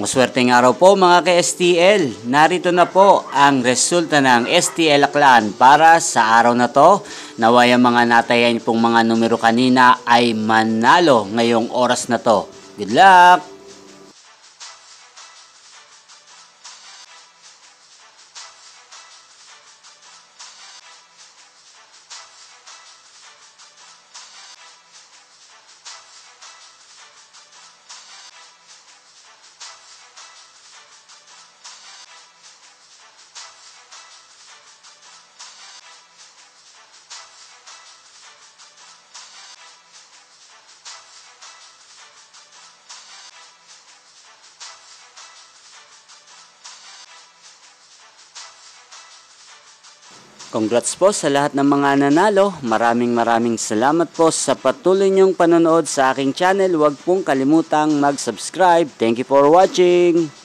Maswerteng araw po mga ka-STL. Narito na po ang resulta ng STL Aklan para sa araw na to. Naway ang mga natayan pong mga numero kanina ay manalo ngayong oras na to. Good luck! Congrats po sa lahat ng mga nanalo. Maraming salamat po sa patuloy niyong panonood sa aking channel. Huwag pong kalimutang mag-subscribe. Thank you for watching.